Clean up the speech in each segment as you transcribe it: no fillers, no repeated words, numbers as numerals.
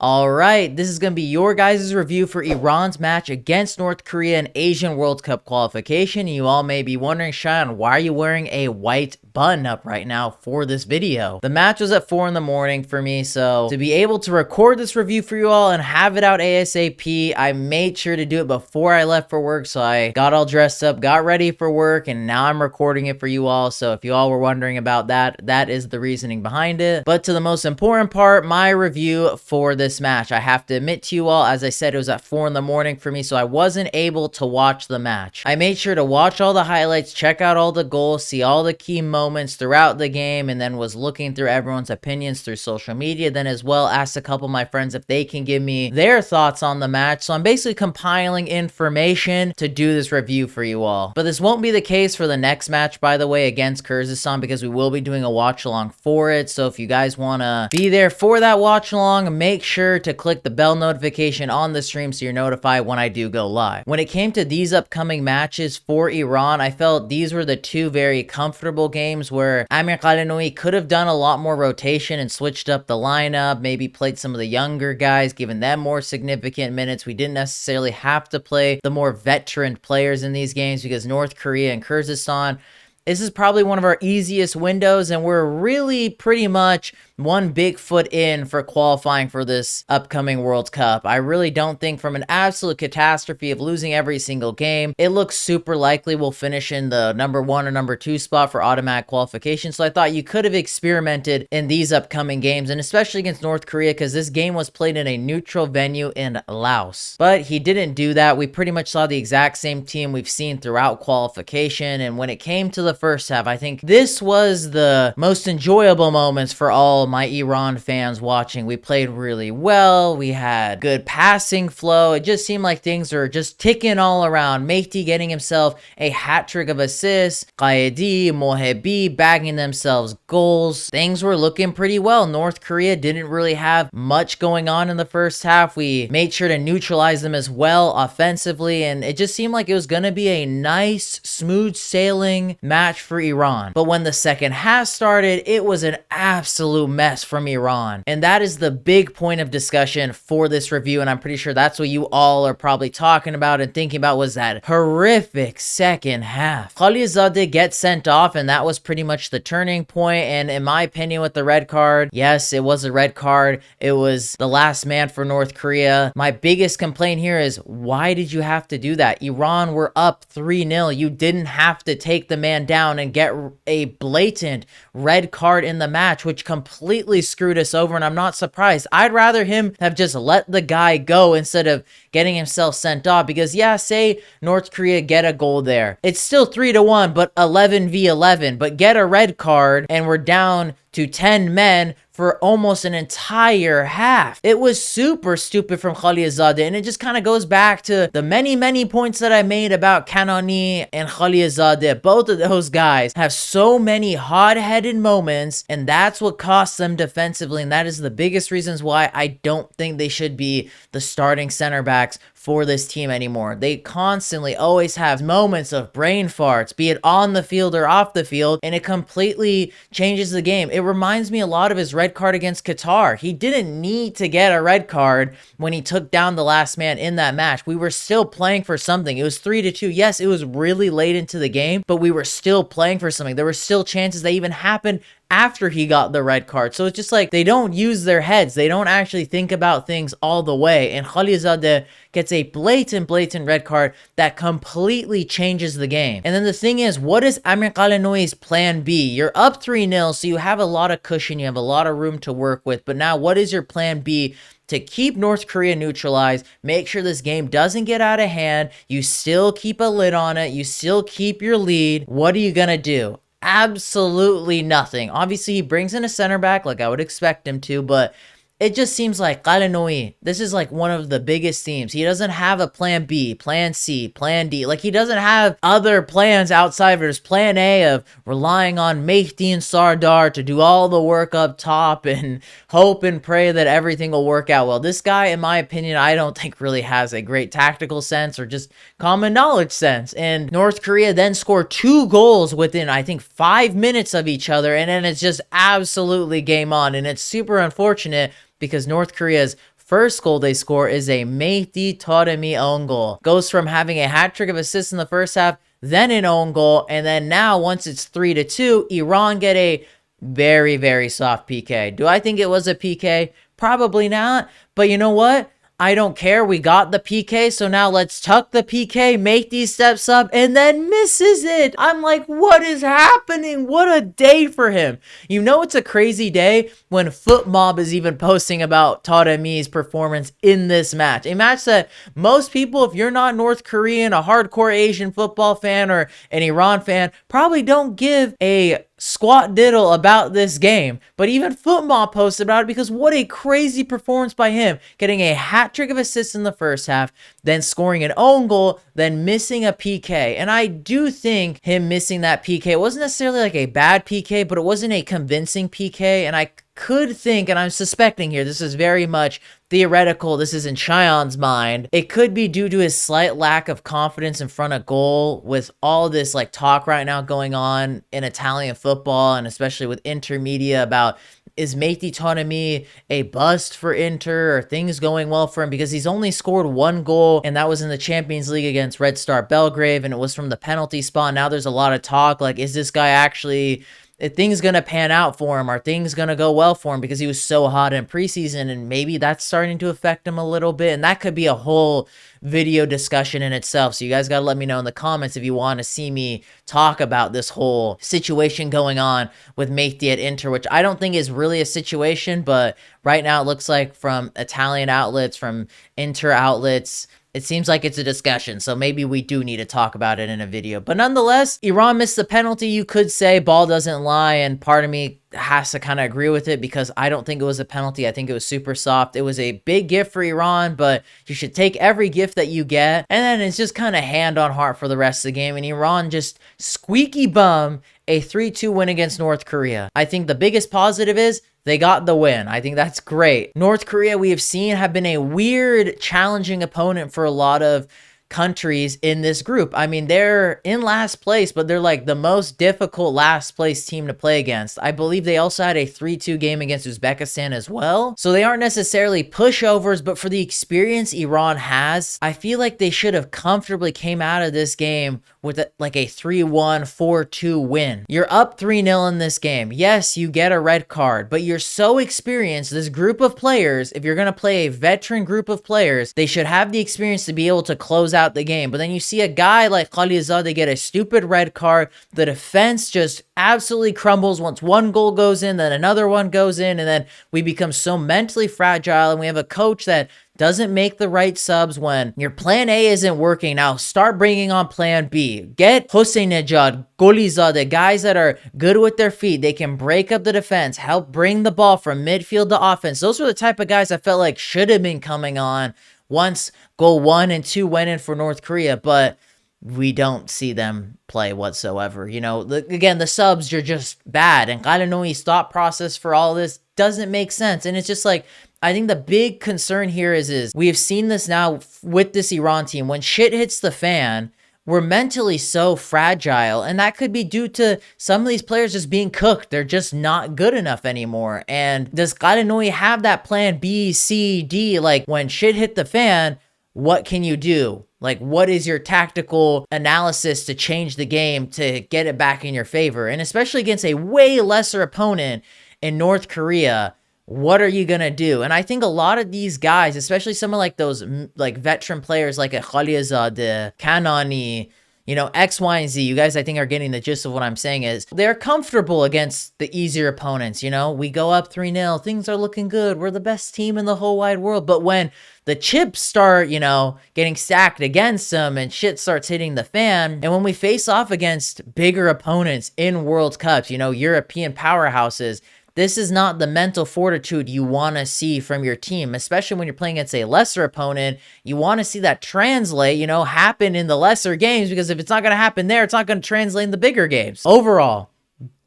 Alright, this is going to be your guys' review for Iran's match against North Korea in Asian World Cup qualification. You all may be wondering, Sean, why are you wearing a white button up right now for this video? The match was at 4 in the morning for me, so to be able to record this review for you all and have it out ASAP, I made sure to do it before I left for work, so I got all dressed up, got ready for work, and now I'm recording it for you all. So if you all were wondering about that, that is the reasoning behind it. But to the most important part, my review for this match. I have to admit to you all, as I said, it was at 4 in the morning for me, so I wasn't able to watch the match. I made sure to watch all the highlights, check out all the goals, see all the key moments throughout the game, and then was looking through everyone's opinions through social media. Then as well asked a couple of my friends if they can give me their thoughts on the match. So I'm basically compiling information to do this review for you all. But this won't be the case for the next match, by the way, against Kyrgyzstan, because we will be doing a watch along for it. So if you guys want to be there for that watch along, make sure to click the bell notification on the stream so you're notified when I do go live. When it came to these upcoming matches for Iran, I felt these were the two very comfortable games where Amir Qalanoui could have done a lot more rotation and switched up the lineup, maybe played some of the younger guys, given them more significant minutes. We didn't necessarily have to play the more veteran players in these games because North Korea and Kyrgyzstan, this is probably one of our easiest windows, and we're really pretty much one big foot in for qualifying for this upcoming World Cup. I really don't think from an absolute catastrophe of losing every single game, it looks super likely we'll finish in the number 1 or number 2 spot for automatic qualification. So I thought you could have experimented in these upcoming games, and especially against North Korea, because this game was played in a neutral venue in Laos. But he didn't do that. We pretty much saw the exact same team we've seen throughout qualification, and when it came to the first half, I think this was the most enjoyable moments for all my Iran fans watching. We played really well. We had good passing flow. It just seemed like things are just ticking all around. Mehdi getting himself a hat trick of assists. Qaedi, Mohebi bagging themselves goals. Things were looking pretty well. North Korea didn't really have much going on in the first half. We made sure to neutralize them as well offensively, and it just seemed like it was going to be a nice, smooth sailing match for Iran. But when the second half started, it was an absolute mess from Iran. And that is the big point of discussion for this review, and I'm pretty sure that's what you all are probably talking about and thinking about, was that horrific second half. Khalilzadeh gets sent off, and that was pretty much the turning point. And in my opinion, with the red card, yes, it was a red card. It was the last man for North Korea. My biggest complaint here is, why did you have to do that? Iran were up 3-0. You didn't have to take the man down and get a blatant red card in the match, which completely screwed us over, and I'm not surprised. I'd rather him have just let the guy go instead of getting himself sent off, because yeah, say North Korea get a goal there, it's still 3-1, but 11v11, but get a red card and we're down to 10 men for almost an entire half. It was super stupid from Khalilzadeh, and it just kind of goes back to the many points that I made about Kanani and Khalilzadeh. Both of those guys have so many hot-headed moments, and that's what costs them defensively, and that is the biggest reasons why I don't think they should be the starting center backs for this team anymore. They constantly always have moments of brain farts, be it on the field or off the field, and it completely changes the game. It reminds me a lot of his red card against Qatar. He didn't need to get a red card when he took down the last man in that match. We were still playing for something. It was 3-2. Yes, it was really late into the game, but we were still playing for something. There were still chances that even happened after he got the red card. So it's just like they don't use their heads. They don't actually think about things all the way. And Khalilzadeh gets a blatant red card that completely changes the game. And then the thing is, what is Amir Qalanouy's plan B? You're up 3-0, so you have a lot of cushion. You have a lot of room to work with. But now what is your plan B to keep North Korea neutralized, make sure this game doesn't get out of hand, you still keep a lid on it, you still keep your lead? What are you gonna do? Absolutely nothing. Obviously, he brings in a center back like I would expect him to, but it just seems like Qalanoui, this is like one of the biggest themes. He doesn't have a plan B, plan C, plan D. Like, he doesn't have other plans outside of his plan A of relying on Mehdi and Sardar to do all the work up top and hope and pray that everything will work out well. This guy, in my opinion, I don't think really has a great tactical sense or just common knowledge sense. And North Korea then scored 2 goals within, I think, 5 minutes of each other. And then it's just absolutely game on. And it's super unfortunate because North Korea's first goal they score is a Mehdi Taremi own goal. Goes from having a hat trick of assists in the first half, then an own goal, and then now once it's 3-2, Iran get a very, very soft PK. Do I think it was a PK? Probably not, but you know what? I don't care. We got the PK, so now let's tuck the PK, make these steps up, and then misses it. I'm like, what is happening? What a day for him. You know it's a crazy day when FootMob is even posting about Taremi's performance in this match. A match that most people, if you're not North Korean, a hardcore Asian football fan, or an Iran fan, probably don't give a squat diddle about this game, but even FootMob posted about it because what a crazy performance by him, getting a hat trick of assists in the first half, then scoring an own goal, then missing a PK. And I do think him missing that PK wasn't necessarily like a bad PK, but it wasn't a convincing PK, and I could think, and I'm suspecting here, this is very much theoretical, this is in Cheyon's mind, it could be due to his slight lack of confidence in front of goal with all this like talk right now going on in Italian football, and especially with Intermedia about, is Mehdi Taremi a bust for Inter, or things going well for him, because he's only scored one goal, and that was in the Champions League against Red Star Belgrade, and it was from the penalty spot. Now there's a lot of talk, like, is this guy actually, are things gonna pan out for him? Are things gonna go well for him because he was so hot in preseason, and maybe that's starting to affect him a little bit? And that could be a whole video discussion in itself. So you guys gotta let me know in the comments if you want to see me talk about this whole situation going on with Mehdi at Inter, which I don't think is really a situation, but right now it looks like from Italian outlets, from Inter outlets, it seems like it's a discussion, so maybe we do need to talk about it in a video. But nonetheless, Iran missed the penalty. You could say ball doesn't lie, and part of me has to kind of agree with it because I don't think it was a penalty. I think it was super soft. It was a big gift for Iran, but you should take every gift that you get, and then it's just kind of hand on heart for the rest of the game, and Iran just squeaky bum a 3-2 win against North Korea. I think the biggest positive is they got the win. I think that's great. North Korea, we have seen, have been a weird, challenging opponent for a lot of countries in this group. I mean, they're in last place, but they're like the most difficult last place team to play against. I believe they also had a 3-2 game against Uzbekistan as well. So they aren't necessarily pushovers, but for the experience Iran has, I feel like they should have comfortably came out of this game with like a 3-1, 4-2 win. You're up 3-0 in this game. Yes, you get a red card, but you're so experienced. This group of players, if you're going to play a veteran group of players, they should have the experience to be able to close out the game. But then you see a guy like Khalilzadeh get a stupid red card. The defense just absolutely crumbles once one goal goes in, then another one goes in, and then we become so mentally fragile, and we have a coach that doesn't make the right subs when your plan A isn't working. Now start bringing on plan B. Get Hossein-Nejad, Golizadeh, guys that are good with their feet. They can break up the defense, help bring the ball from midfield to offense. Those were the type of guys I felt like should have been coming on once goal 1 and 2 went in for North Korea, but we don't see them play whatsoever. You know, again, the subs are just bad, and Galanoi's thought process for all this doesn't make sense. And it's just like, I think the big concern here is we have seen this now with this Iran team. When shit hits the fan, we're mentally so fragile, and that could be due to some of these players just being cooked. They're just not good enough anymore. And does Galanoi have that plan B, C, D? Like, when shit hit the fan, what can you do? Like, what is your tactical analysis to change the game to get it back in your favor? And especially against a way lesser opponent in North Korea, what are you going to do? And I think a lot of these guys, especially some of like those like veteran players like a Khalilzadeh, Kanani, you know, X, Y, and Z, you guys I think are getting the gist of what I'm saying is they're comfortable against the easier opponents. You know, we go up 3-0, things are looking good. We're the best team in the whole wide world. But when the chips start, you know, getting stacked against them and shit starts hitting the fan, and when we face off against bigger opponents in World Cups, you know, European powerhouses, this is not the mental fortitude you want to see from your team, especially when you're playing against a lesser opponent. You want to see that translate, you know, happen in the lesser games, because if it's not going to happen there, it's not going to translate in the bigger games. Overall,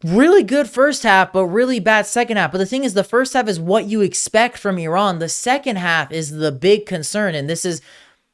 really good first half, but really bad second half. But the thing is, the first half is what you expect from Iran. The second half is the big concern, and this is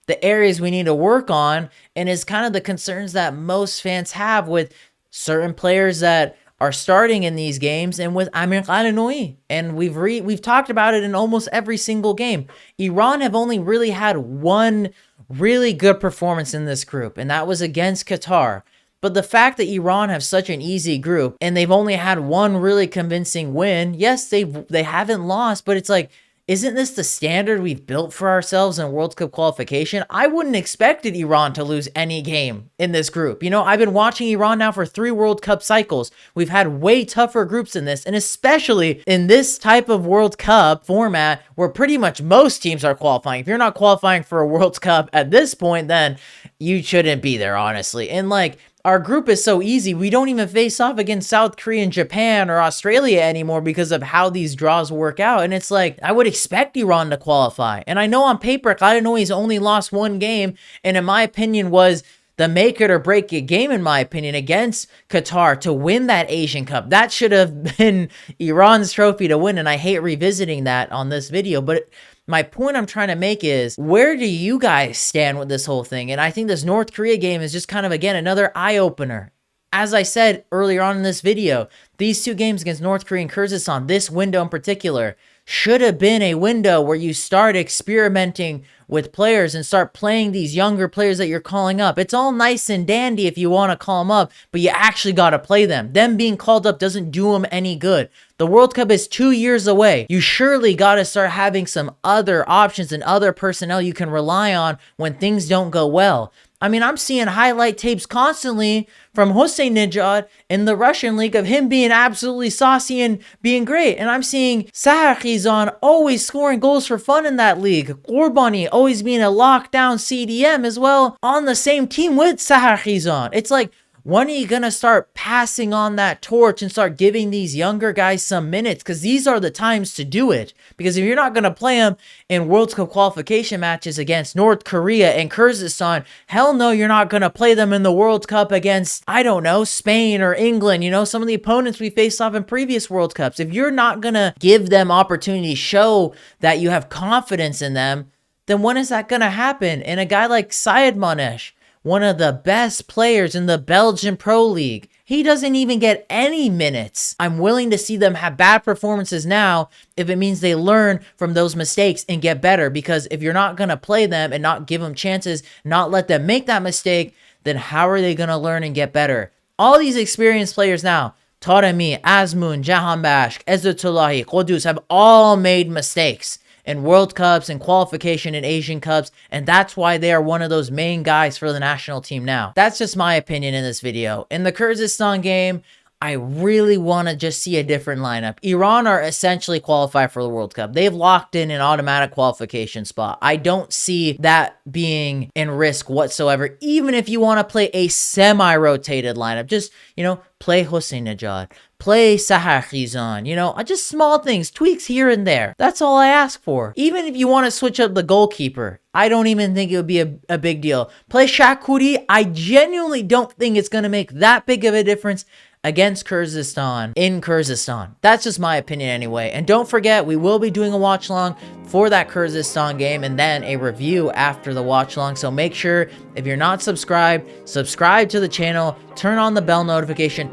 the areas we need to work on, and is kind of the concerns that most fans have with certain players that are starting in these games and with Amir Khalenoui. And we've talked about it in almost every single game. Iran have only really had one really good performance in this group, and that was against Qatar. But the fact that Iran have such an easy group and they've only had one really convincing win, yes, they haven't lost, but it's like, isn't this the standard we've built for ourselves in World Cup qualification? I wouldn't expected Iran to lose any game in this group. You know, I've been watching Iran now for 3 World Cup cycles. We've had way tougher groups in this, and especially in this type of World Cup format where pretty much most teams are qualifying. If you're not qualifying for a World Cup at this point, then you shouldn't be there, honestly. And like, our group is so easy, we don't even face off against South Korea and Japan or Australia anymore because of how these draws work out. And it's like, I would expect Iran to qualify. And I know on paper, Khalenoui only lost 1 game, and in my opinion was the make it or break it game, in my opinion, against Qatar to win that Asian Cup. That should have been Iran's trophy to win, and I hate revisiting that on this video, but my point I'm trying to make is, where do you guys stand with this whole thing? And I think this North Korea game is just kind of, again, another eye-opener. As I said earlier on in this video, these 2 games against North Korea and Kyrgyzstan, this window in particular, should have been a window where you start experimenting with players and start playing these younger players that you're calling up. It's all nice and dandy if you want to call them up, but you actually got to play them. Them being called up doesn't do them any good. The World Cup is 2 years away. You surely got to start having some other options and other personnel you can rely on when things don't go well. I mean, I'm seeing highlight tapes constantly from Hossein Nejad in the Russian league of him being absolutely saucy and being great. And I'm seeing Sahar Khizan always scoring goals for fun in that league. Qurbani always being a lockdown CDM as well on the same team with Sahar Khizan. It's like, when are you going to start passing on that torch and start giving these younger guys some minutes? Because these are the times to do it. Because if you're not going to play them in World Cup qualification matches against North Korea and Kyrgyzstan, hell no, you're not going to play them in the World Cup against, I don't know, Spain or England. You know, some of the opponents we faced off in previous World Cups. If you're not going to give them opportunity, show that you have confidence in them, then when is that going to happen? And a guy like Syed Manesh, one of the best players in the Belgian Pro League, he doesn't even get any minutes. I'm willing to see them have bad performances now if it means they learn from those mistakes and get better. Because if you're not going to play them and not give them chances, not let them make that mistake, then how are they going to learn and get better? All these experienced players now, Taremi, Azmoun, Jahanbakhsh, Ezzatullahi, Qudus, have all made mistakes in World Cups and qualification in Asian Cups, and that's why they are one of those main guys for the national team now. That's just my opinion in this video. In the Kyrgyzstan game, I really want to just see a different lineup. Iran are essentially qualified for the World Cup. They've locked in an automatic qualification spot. I don't see that being in risk whatsoever, even if you want to play a semi-rotated lineup. Just, you know, play Hossein Nejad, play Sahar Khizan, you know, just small things, tweaks here and there. That's all I ask for. Even if you want to switch up the goalkeeper, I don't even think it would be a big deal. Play Shakuri. I genuinely don't think it's going to make that big of a difference against Kyrgyzstan in Kyrgyzstan. That's just my opinion anyway. And don't forget, we will be doing a watch long for that Kyrgyzstan game and then a review after the watch long. So make sure, if you're not subscribed, subscribe to the channel, turn on the bell notification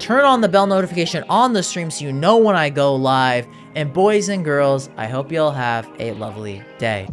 on the stream so you know when I go live. And boys and girls, I hope you all have a lovely day.